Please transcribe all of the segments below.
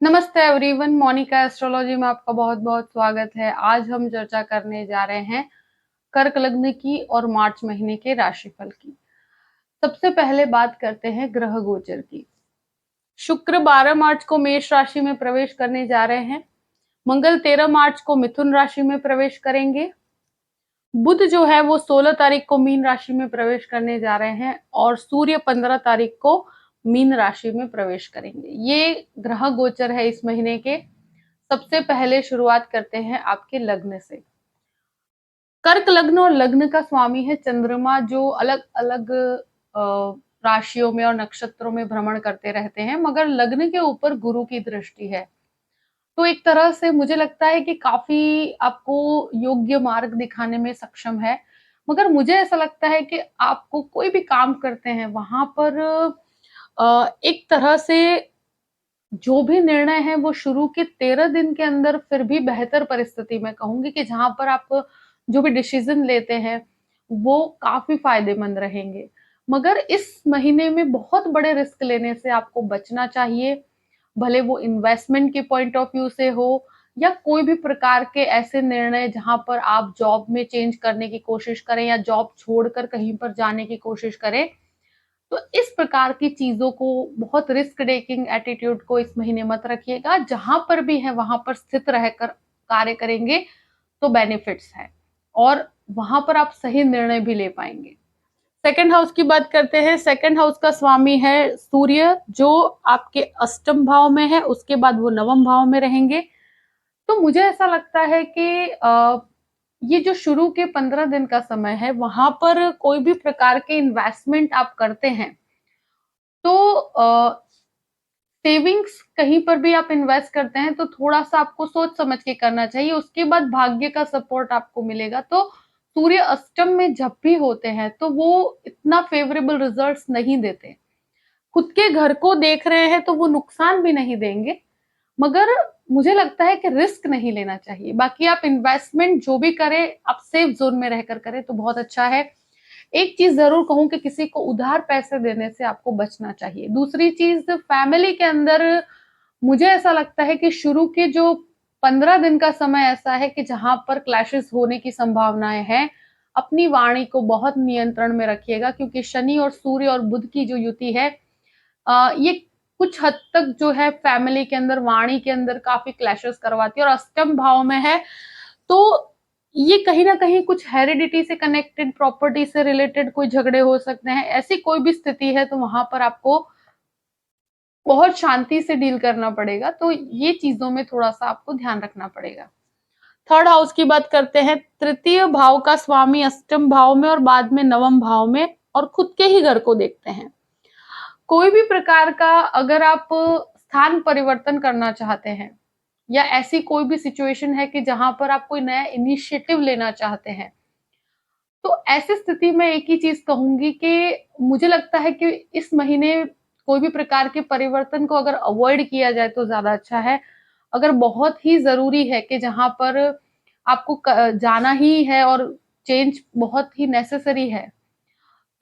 नमस्ते everyone, Monika astrology में आपका बहुत-बहुत स्वागत है। आज हम चर्चा करने जा रहे हैं कर्क लग्न की और मार्च महीने के राशिफल की। सबसे पहले बात करते हैं ग्रह गोचर की। शुक्र 12 मार्च को मेष राशि में प्रवेश करने जा रहे हैं। मंगल 13 मार्च को मिथुन राशि में प्रवेश करेंगे। बुध जो है वो 16 तारीख को मीन राशि में प्रवेश करने जा रहे हैं और सूर्य 15 तारीख को मीन राशि में प्रवेश करेंगे। ये ग्रह गोचर है इस महीने के। सबसे पहले शुरुआत करते हैं आपके लग्न से। कर्क लग्न और लग्न का स्वामी है चंद्रमा, जो अलग अलग राशियों में और नक्षत्रों में भ्रमण करते रहते हैं, मगर लग्न के ऊपर गुरु की दृष्टि है। तो एक तरह से मुझे लगता है कि काफी आपको योग्य मार्ग दिखाने में सक्षम है। मगर मुझे ऐसा लगता है कि आपको कोई भी काम करते हैं वहां पर एक तरह से जो भी निर्णय है वो शुरू के 13 दिन के अंदर फिर भी बेहतर परिस्थिति में कहूंगी कि जहां पर आप जो भी डिसीजन लेते हैं वो काफी फायदेमंद रहेंगे। मगर इस महीने में बहुत बड़े रिस्क लेने से आपको बचना चाहिए, भले वो इन्वेस्टमेंट के पॉइंट ऑफ व्यू से हो या कोई भी प्रकार के ऐसे निर्णय जहां पर आप जॉब में चेंज करने की कोशिश करें या जॉब छोड़कर कहीं पर जाने की कोशिश करें। तो इस प्रकार की चीजों को, बहुत रिस्क टेकिंग एटीट्यूड को इस महीने मत रखिएगा। जहां पर भी है वहां पर स्थित रहकर कार्य करेंगे तो बेनिफिट्स है और वहां पर आप सही निर्णय भी ले पाएंगे। सेकंड हाउस की बात करते हैं। सेकंड हाउस का स्वामी है सूर्य, जो आपके अष्टम भाव में है, उसके बाद वो नवम भाव में रहेंगे। तो मुझे ऐसा लगता है कि ये जो शुरू के 15 दिन का समय है वहां पर कोई भी प्रकार के इन्वेस्टमेंट आप करते हैं तो सेविंग्स कहीं पर भी आप इन्वेस्ट करते हैं तो थोड़ा सा आपको सोच समझ के करना चाहिए। उसके बाद भाग्य का सपोर्ट आपको मिलेगा। तो सूर्य अष्टम में जब भी होते हैं तो वो इतना फेवरेबल रिजल्ट्स नहीं देते। खुद के घर को देख रहे हैं तो वो नुकसान भी नहीं देंगे, मगर मुझे लगता है कि रिस्क नहीं लेना चाहिए। बाकी आप इन्वेस्टमेंट जो भी करें आप सेफ जोन में रहकर करें तो बहुत अच्छा है। एक चीज जरूर कहूं कि किसी को उधार पैसे देने से आपको बचना चाहिए। दूसरी चीज, फैमिली के अंदर मुझे ऐसा लगता है कि शुरू के जो 15 दिन का समय ऐसा है कि जहां पर क्लैशेस होने की संभावनाएं हैं। अपनी वाणी को बहुत नियंत्रण में रखिएगा, क्योंकि शनि और सूर्य और बुध की जो युति है ये कुछ हद तक जो है फैमिली के अंदर, वाणी के अंदर काफी क्लैशेस करवाती है और अष्टम भाव में है। तो ये कहीं ना कहीं कुछ हेरिडिटी से कनेक्टेड, प्रॉपर्टी से रिलेटेड कोई झगड़े हो सकते हैं। ऐसी कोई भी स्थिति है तो वहां पर आपको बहुत शांति से डील करना पड़ेगा। तो ये चीजों में थोड़ा सा आपको ध्यान रखना पड़ेगा। थर्ड हाउस की बात करते हैं। तृतीय भाव का स्वामी अष्टम भाव में और बाद में नवम भाव में और खुद के ही घर को देखते हैं। कोई भी प्रकार का अगर आप स्थान परिवर्तन करना चाहते हैं या ऐसी कोई भी सिचुएशन है कि जहां पर आप कोई नया इनिशिएटिव लेना चाहते हैं, तो ऐसी स्थिति में एक ही चीज कहूंगी कि मुझे लगता है कि इस महीने कोई भी प्रकार के परिवर्तन को अगर अवॉइड किया जाए तो ज्यादा अच्छा है। अगर बहुत ही जरूरी है कि जहां पर आपको जाना ही है और चेंज बहुत ही नेसेसरी है,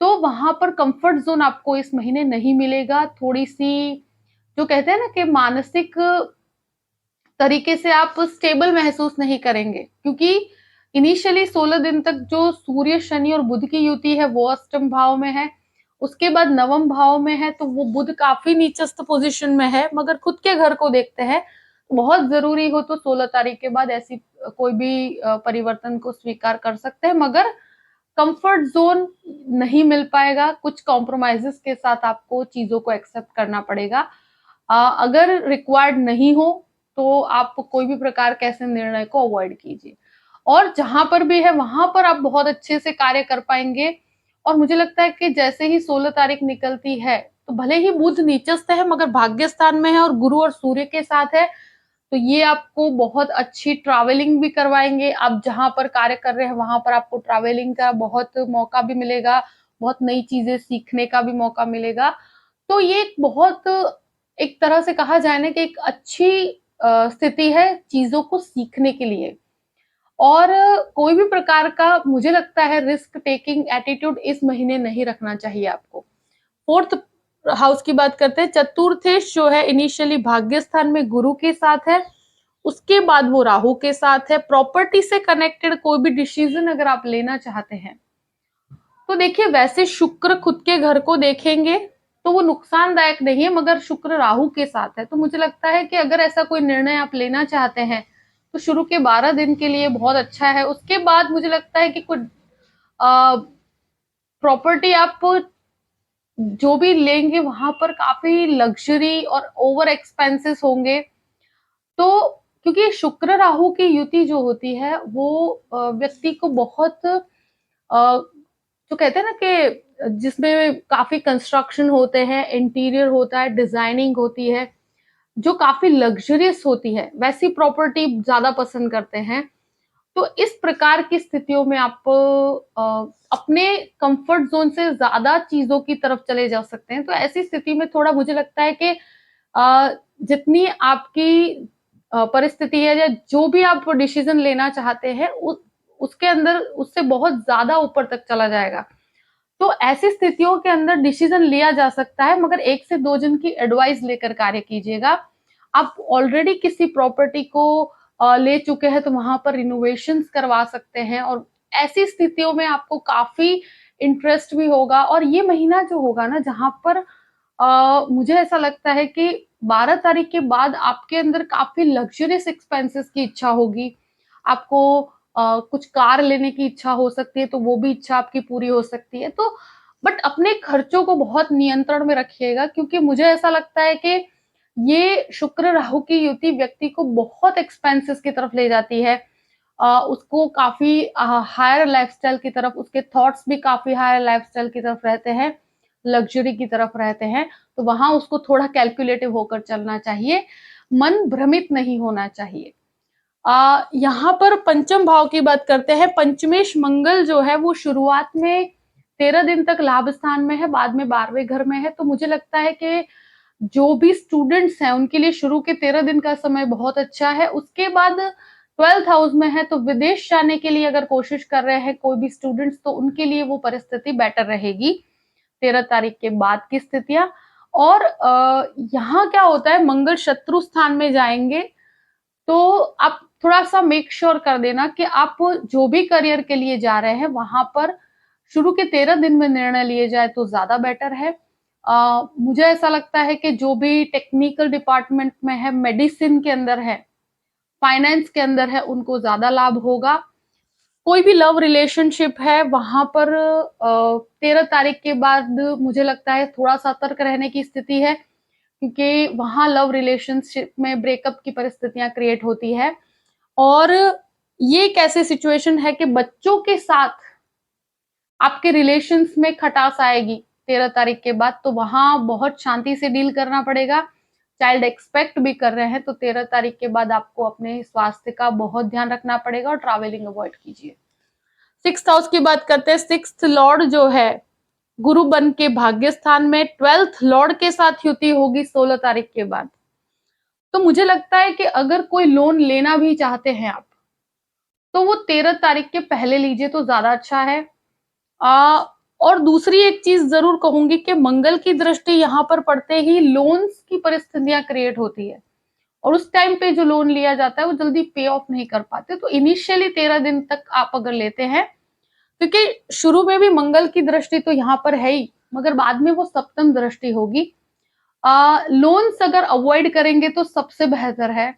तो वहां पर कंफर्ट जोन आपको इस महीने नहीं मिलेगा। थोड़ी सी जो कहते हैं ना कि मानसिक तरीके से आप स्टेबल महसूस नहीं करेंगे, क्योंकि इनिशियली 16 दिन तक जो सूर्य शनि और बुध की युति है वो अष्टम भाव में है। उसके बाद नवम भाव में है तो वो बुध काफी नीचस्थ पोजीशन में है, मगर खुद के घर को देखते हैं। बहुत जरूरी हो तो 16 तारीख के बाद ऐसी कोई भी परिवर्तन को स्वीकार कर सकते हैं, मगर कंफर्ट जोन नहीं मिल पाएगा। कुछ कॉम्प्रोमाइजेस के साथ आपको चीजों को एक्सेप्ट करना पड़ेगा। अगर रिक्वायर्ड नहीं हो तो आप कोई भी प्रकार के ऐसे निर्णय को अवॉइड कीजिए। और जहां पर भी है वहां पर आप बहुत अच्छे से कार्य कर पाएंगे। और मुझे लगता है कि जैसे ही 16 तारीख निकलती है तो भले ही बुध नीचस्थ है मगर भाग्य स्थान में है और गुरु और सूर्य के साथ है, तो ये आपको बहुत अच्छी ट्रैवलिंग भी करवाएंगे। आप जहां पर कार्य कर रहे हैं वहां पर आपको ट्रैवलिंग का बहुत मौका भी मिलेगा, बहुत नई चीजें सीखने का भी मौका मिलेगा। तो ये एक बहुत, एक तरह से कहा जाए ना कि एक अच्छी स्थिति है चीजों को सीखने के लिए। और कोई भी प्रकार का मुझे लगता है रिस्क टेकिंग एटीट्यूड इस महीने नहीं रखना चाहिए आपको। फोर्थ हाउस की बात करते हैं, चतुर्थेश जो है इनिशियली भाग्य स्थान में गुरु के साथ है, उसके बाद वो राहु के साथ है। प्रॉपर्टी से कनेक्टेड कोई भी डिसीजन अगर आप लेना चाहते हैं तो देखिए, वैसे शुक्र खुद के घर को देखेंगे तो वो नुकसानदायक नहीं है, मगर शुक्र राहु के साथ है, तो मुझे लगता है कि अगर ऐसा कोई निर्णय आप लेना चाहते हैं तो शुरू के 12 दिन के लिए बहुत अच्छा है। उसके बाद मुझे लगता है कि कुछ प्रॉपर्टी आप जो भी लेंगे वहां पर काफी लग्जरी और ओवर एक्सपेंसेस होंगे। तो क्योंकि शुक्र राहु की युति जो होती है वो व्यक्ति को बहुत जो कहते हैं ना कि जिसमें काफी कंस्ट्रक्शन होते हैं, इंटीरियर होता है, डिजाइनिंग होती है, जो काफी लग्जरियस होती है, वैसी प्रॉपर्टी ज्यादा पसंद करते हैं। तो इस प्रकार की स्थितियों में आप अपने कंफर्ट जोन से ज्यादा चीजों की तरफ चले जा सकते हैं। तो ऐसी स्थिति में थोड़ा मुझे लगता है कि जितनी आपकी परिस्थिति है या जो भी आप डिसीजन लेना चाहते हैं उसके अंदर उससे बहुत ज्यादा ऊपर तक चला जाएगा। तो ऐसी स्थितियों के अंदर डिसीजन लिया जा सकता है, मगर 1 से 2 जन की एडवाइस लेकर कार्य कीजिएगा। आप ऑलरेडी किसी प्रॉपर्टी को ले चुके हैं तो वहां पर रिनोवेशंस करवा सकते हैं, और ऐसी स्थितियों में आपको काफी इंटरेस्ट भी होगा। और ये महीना जो होगा ना, जहां पर मुझे ऐसा लगता है कि 12 तारीख के बाद आपके अंदर काफी लग्जरियस एक्सपेंसेस की इच्छा होगी। आपको कुछ कार लेने की इच्छा हो सकती है, तो वो भी इच्छा आपकी पूरी हो सकती है। तो बट अपने खर्चों को बहुत नियंत्रण में रखिएगा, क्योंकि मुझे ऐसा लगता है कि ये शुक्र राहु की युति व्यक्ति को बहुत एक्सपेंसेस की तरफ ले जाती है। उसको काफी हायर लाइफस्टाइल की तरफ, उसके थॉट्स भी काफी हायर लाइफस्टाइल की तरफ रहते हैं, लग्जरी की तरफ रहते हैं। तो वहां उसको थोड़ा कैलकुलेटिव होकर चलना चाहिए, मन भ्रमित नहीं होना चाहिए। यहाँ पर पंचम भाव की बात करते हैं। पंचमेश मंगल जो है वो शुरुआत में 13 दिन तक लाभ स्थान में है, बाद में 12वें घर में है। तो मुझे लगता है कि जो भी स्टूडेंट्स हैं उनके लिए शुरू के 13 दिन का समय बहुत अच्छा है। उसके बाद 12th हाउस में है, तो विदेश जाने के लिए अगर कोशिश कर रहे हैं कोई भी स्टूडेंट्स, तो उनके लिए वो परिस्थिति बेटर रहेगी 13 तारीख के बाद की स्थितियां। और यहाँ क्या होता है, मंगल शत्रु स्थान में जाएंगे, तो आप थोड़ा सा मेक श्योर कर देना कि आप जो भी करियर के लिए जा रहे हैं वहां पर शुरू के 13 दिन में निर्णय लिए जाए तो ज्यादा बेटर है। मुझे ऐसा लगता है कि जो भी टेक्निकल डिपार्टमेंट में है, मेडिसिन के अंदर है, फाइनेंस के अंदर है, उनको ज्यादा लाभ होगा। कोई भी लव रिलेशनशिप है वहां पर 13 तारीख के बाद मुझे लगता है थोड़ा सतर्क रहने की स्थिति है, क्योंकि वहां लव रिलेशनशिप में ब्रेकअप की परिस्थितियां क्रिएट होती है। और ये एक ऐसी सिचुएशन है कि बच्चों के साथ आपके रिलेशंस में खटास आएगी 13 तारीख के बाद, तो वहां बहुत शांति से डील करना पड़ेगा। चाइल्ड एक्सपेक्ट भी कर रहे हैं, तो 13 तारीख के बाद आपको अपने स्वास्थ्य का बहुत ध्यान रखना पड़ेगा और ट्रैवलिंग अवॉइड कीजिए। 6th हाउस की बात करते हैं। 6th लॉर्ड जो है गुरु बन के भाग्य स्थान में, 12th लॉर्ड के साथ युति होगी 16 तारीख के बाद। तो मुझे लगता है कि अगर कोई लोन लेना भी चाहते हैं आप, तो वो 13 तारीख के पहले लीजिए तो ज्यादा अच्छा है। और दूसरी एक चीज जरूर कहूंगी कि मंगल की दृष्टि यहाँ पर पड़ते ही लोन्स की परिस्थितियां क्रिएट होती है, और उस टाइम पे जो लोन लिया जाता है वो जल्दी पे ऑफ नहीं कर पाते। तो इनिशियली 13 दिन तक आप अगर लेते हैं, क्योंकि शुरू में भी मंगल की दृष्टि तो यहाँ पर है ही, मगर बाद में वो सप्तम दृष्टि होगी। लोन्स अगर अवॉइड करेंगे तो सबसे बेहतर है,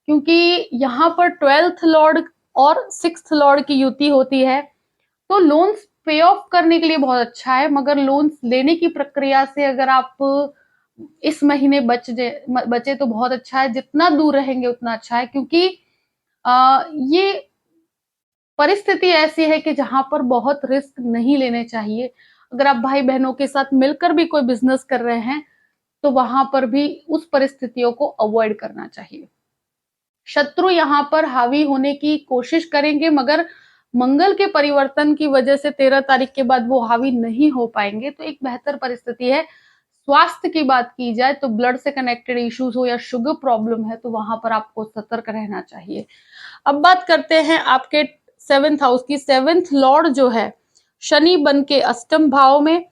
क्योंकि यहाँ पर 12th लॉर्ड और 6th लॉर्ड की युति होती है। तो लोन्स पे ऑफ करने के लिए बहुत अच्छा है, मगर लोन्स लेने की प्रक्रिया से अगर आप इस महीने बचे तो बहुत अच्छा है। जितना दूर रहेंगे उतना अच्छा है, क्योंकि ये परिस्थिति ऐसी है कि जहां पर बहुत रिस्क नहीं लेने चाहिए। अगर आप भाई बहनों के साथ मिलकर भी कोई बिजनेस कर रहे हैं तो वहां पर भी उस परिस्थितियों को अवॉइड करना चाहिए। शत्रु यहाँ पर हावी होने की कोशिश करेंगे, मगर मंगल के परिवर्तन की वजह से 13 तारीख के बाद वो हावी नहीं हो पाएंगे, तो एक बेहतर परिस्थिति है। स्वास्थ्य की बात की जाए तो ब्लड से कनेक्टेड इश्यूज हो या शुगर प्रॉब्लम है, तो वहां पर आपको सतर्क रहना चाहिए। अब बात करते हैं आपके 7th हाउस की। 7th लॉर्ड जो है शनि बन के अष्टम भाव में,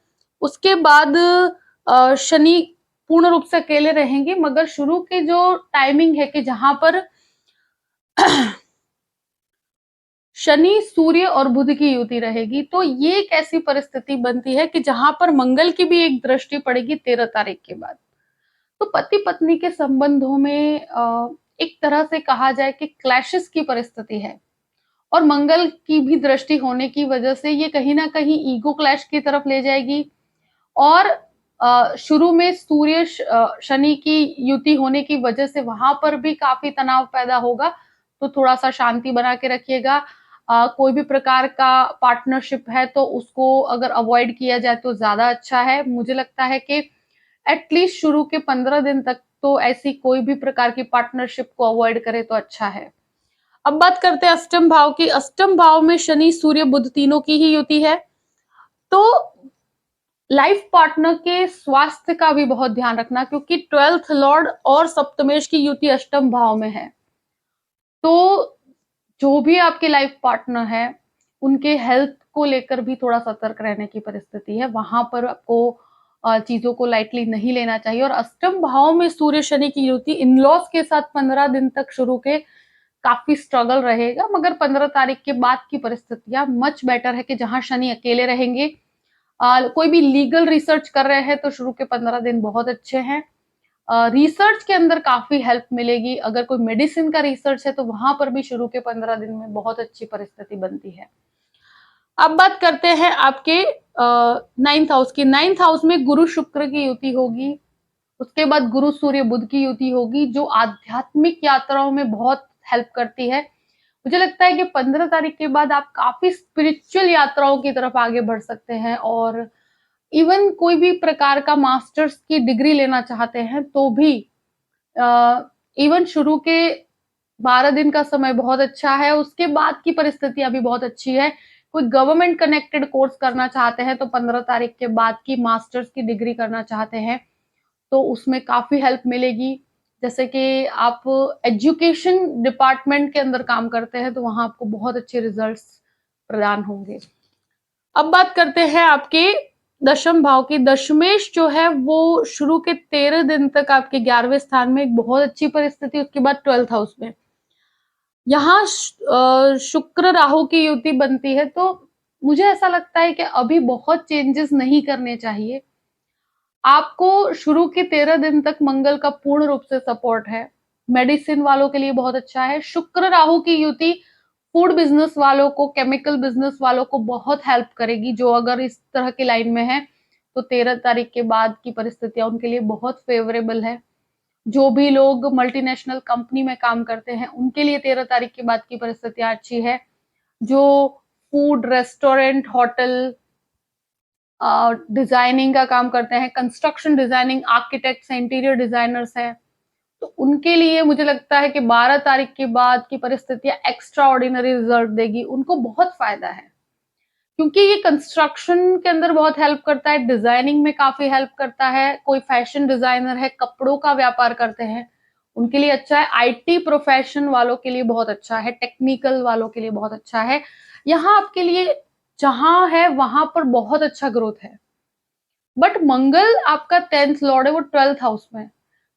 उसके बाद शनि पूर्ण रूप से अकेले रहेंगे, मगर शुरू की जो टाइमिंग है कि जहां पर शनि, सूर्य और बुध की युति रहेगी, तो ये एक ऐसी परिस्थिति बनती है कि जहां पर मंगल की भी एक दृष्टि पड़ेगी 13 तारीख के बाद। तो पति पत्नी के संबंधों में एक तरह से कहा जाए कि क्लैशेस की परिस्थिति है, और मंगल की भी दृष्टि होने की वजह से ये कहीं ना कहीं ईगो क्लैश की तरफ ले जाएगी। और शुरू में सूर्य शनि की युति होने की वजह से वहां पर भी काफी तनाव पैदा होगा, तो थोड़ा सा शांति बना के रखिएगा। कोई भी प्रकार का पार्टनरशिप है तो उसको अगर अवॉइड किया जाए तो ज्यादा अच्छा है। मुझे लगता है कि एटलीस्ट शुरू के 15 दिन तक तो ऐसी कोई भी प्रकार की पार्टनरशिप को अवॉइड करे तो अच्छा है। अब बात करते हैं अष्टम भाव की। अष्टम भाव में शनि, सूर्य, बुध तीनों की ही युति है, तो लाइफ पार्टनर के स्वास्थ्य का भी बहुत ध्यान रखना, क्योंकि 12th लॉर्ड और सप्तमेश की युति अष्टम भाव में है। तो जो भी आपके लाइफ पार्टनर है उनके हेल्थ को लेकर भी थोड़ा सतर्क रहने की परिस्थिति है। वहां पर आपको चीजों को लाइटली नहीं लेना चाहिए। और अष्टम भाव में सूर्य शनि की युति इनलॉज के साथ 15 दिन तक शुरू के काफी स्ट्रगल रहेगा, मगर 15 तारीख के बाद की परिस्थितियां मच बेटर है कि जहां शनि अकेले रहेंगे। कोई भी लीगल रिसर्च कर रहे हैं तो शुरू के 15 दिन बहुत अच्छे हैं। रिसर्च के अंदर काफी हेल्प मिलेगी। अगर कोई मेडिसिन का रिसर्च है तो वहां पर भी शुरू के 15 दिन में बहुत अच्छी परिस्थिति बनती है। अब बात करते हैं आपके 9th हाउस की। 9th हाउस में गुरु शुक्र की युति होगी, उसके बाद गुरु सूर्य बुध की युति होगी, जो आध्यात्मिक यात्राओं में बहुत हेल्प करती है। मुझे लगता है कि 15 तारीख के बाद आप काफी स्पिरिचुअल यात्राओं की तरफ आगे बढ़ सकते हैं, और इवन कोई भी प्रकार का मास्टर्स की डिग्री लेना चाहते हैं तो भी इवन शुरू के 12 दिन का समय बहुत अच्छा है, उसके बाद की परिस्थितियां भी बहुत अच्छी है। कोई गवर्नमेंट कनेक्टेड कोर्स करना चाहते हैं तो 15 तारीख के बाद की मास्टर्स की डिग्री करना चाहते हैं तो उसमें काफी हेल्प मिलेगी। जैसे कि आप एजुकेशन डिपार्टमेंट के अंदर काम करते हैं तो वहां आपको बहुत अच्छे रिजल्ट्स प्रदान होंगे। अब बात करते हैं आपके दशम भाव की। दशमेश जो है वो शुरू के 13 दिन तक आपके 11वें स्थान में, एक बहुत अच्छी परिस्थिति। उसके बाद 12th हाउस में यहाँ शुक्र राहु की युति बनती है, तो मुझे ऐसा लगता है कि अभी बहुत चेंजेस नहीं करने चाहिए। आपको शुरू के 13 दिन तक मंगल का पूर्ण रूप से सपोर्ट है। मेडिसिन वालों के लिए बहुत अच्छा है। शुक्र राहु की युति फूड बिजनेस वालों को, केमिकल बिजनेस वालों को बहुत हेल्प करेगी। जो अगर इस तरह की लाइन में है तो 13 तारीख के बाद की परिस्थितियां उनके लिए बहुत फेवरेबल है। जो भी लोग मल्टीनेशनल कंपनी में काम करते हैं उनके लिए 13 तारीख के बाद की परिस्थितियां अच्छी है। जो फूड, रेस्टोरेंट, होटल, डिजाइनिंग का काम करते हैं, construction designing, architects, interior designers हैं, तो उनके लिए मुझे लगता है कि 12 तारीख के बाद की परिस्थितियां एक्स्ट्रा ऑर्डिनरी रिजल्ट देगी। उनको बहुत फायदा है, क्योंकि ये कंस्ट्रक्शन के अंदर बहुत हेल्प करता है, डिजाइनिंग में काफी हेल्प करता है। कोई फैशन डिजाइनर है, कपड़ों का व्यापार करते हैं, उनके लिए अच्छा है। आईटी प्रोफेशन वालों के लिए बहुत अच्छा है, टेक्निकल वालों के लिए बहुत अच्छा है। यहाँ आपके लिए जहां है वहां पर बहुत अच्छा ग्रोथ है। बट मंगल आपका 10th लॉर्ड है, वो 12th हाउस में,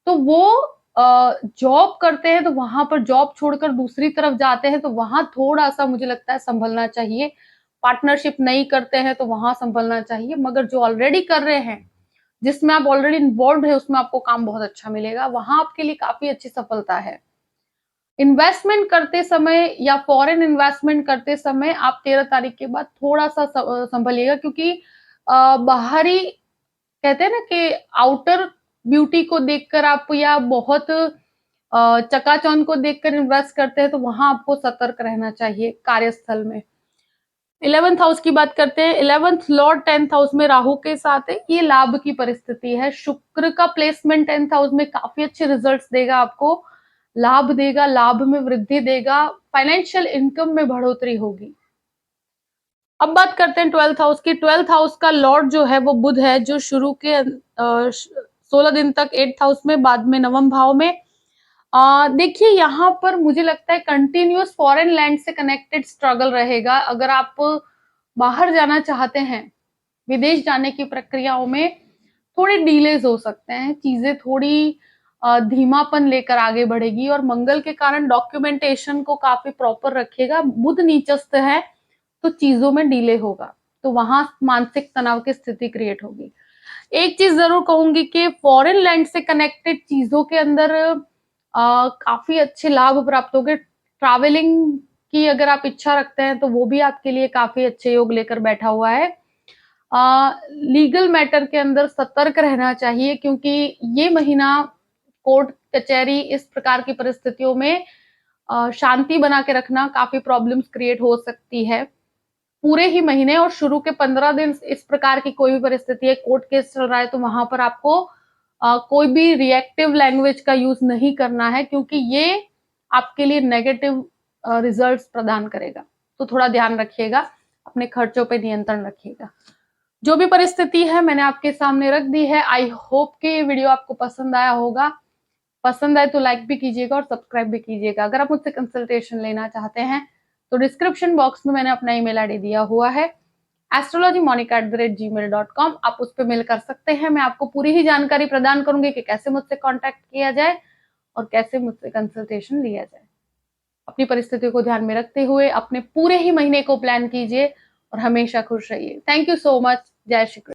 तो वो जॉब करते हैं तो वहां पर जॉब छोड़कर दूसरी तरफ जाते हैं तो वहां थोड़ा सा मुझे लगता है संभलना चाहिए। पार्टनरशिप नहीं करते हैं तो वहां संभलना चाहिए, मगर जो ऑलरेडी कर रहे हैं, जिसमें आप ऑलरेडी इन्वॉल्व है, उसमें आपको काम बहुत अच्छा मिलेगा। वहां आपके लिए काफी अच्छी सफलता है। इन्वेस्टमेंट करते समय या फॉरेन इन्वेस्टमेंट करते समय आप 13 तारीख के बाद थोड़ा सा संभलिएगा, क्योंकि बाहरी कहते हैं ना कि आउटर ब्यूटी को देखकर आप, या बहुत चकाचौंध को देखकर इन्वेस्ट करते हैं तो वहां आपको सतर्क रहना चाहिए कार्यस्थल में। 11th हाउस की बात करते हैं। 11th लॉर्ड 10th हाउस में राहु के साथ है, ये लाभ की परिस्थिति है। शुक्र का प्लेसमेंट 10th हाउस में काफी अच्छे रिजल्ट्स देगा, आपको लाभ देगा, लाभ में वृद्धि देगा, फाइनेंशियल इनकम में बढ़ोतरी होगी। अब बात करते हैं 12th हाउस की। 12th हाउस का लॉर्ड जो है वो बुध है, जो शुरू के 16 दिन तक 8th हाउस में, बाद में 9वें भाव में। देखिए यहाँ पर मुझे लगता है कंटिन्यूअस फॉरेन लैंड से कनेक्टेड स्ट्रगल रहेगा। अगर आप बाहर जाना चाहते हैं, विदेश जाने की प्रक्रियाओं में, थोड़े डिलेज हो सकते हैं, चीजें थोड़ी धीमापन लेकर आगे बढ़ेगी, और मंगल के कारण डॉक्यूमेंटेशन को काफी प्रॉपर रखेगा। बुध नीचस्थ है तो चीजों में डिले होगा, तो वहां मानसिक तनाव की स्थिति क्रिएट होगी। एक चीज जरूर कहूंगी कि फॉरेन लैंड से कनेक्टेड चीजों के अंदर काफी अच्छे लाभ प्राप्त होंगे। ट्रैवलिंग की अगर आप इच्छा रखते हैं तो वो भी आपके लिए काफी अच्छे योग लेकर बैठा हुआ है। लीगल मैटर के अंदर सतर्क रहना चाहिए, क्योंकि ये महीना कोर्ट कचहरी इस प्रकार की परिस्थितियों में शांति बना के रखना काफी प्रॉब्लम्स क्रिएट हो सकती है पूरे ही महीने। और शुरू के 15 दिन इस प्रकार की कोई भी परिस्थिति है, कोर्ट केस चल रहा है, तो वहां पर आपको कोई भी रिएक्टिव लैंग्वेज का यूज नहीं करना है, क्योंकि ये आपके लिए नेगेटिव रिजल्ट्स प्रदान करेगा। तो थोड़ा ध्यान रखिएगा, अपने खर्चों पे नियंत्रण रखिएगा। जो भी परिस्थिति है मैंने आपके सामने रख दी है। आई होप कि ये वीडियो आपको पसंद आया होगा। पसंद आए तो लाइक भी कीजिएगा और सब्सक्राइब भी कीजिएगा। अगर आप मुझसे कंसल्टेशन लेना चाहते हैं तो डिस्क्रिप्शन बॉक्स में मैंने अपना ईमेल आईडी दिया हुआ है, astrologymonica@gmail.com। आप उस पर मेल कर सकते हैं। मैं आपको पूरी ही जानकारी प्रदान करूंगी कि कैसे मुझसे कॉन्टैक्ट किया जाए और कैसे मुझसे कंसल्टेशन लिया जाए। अपनी परिस्थिति को ध्यान में रखते हुए अपने पूरे ही महीने को प्लान कीजिए और हमेशा खुश रहिए। Thank you so much. जय श्री कृष्ण।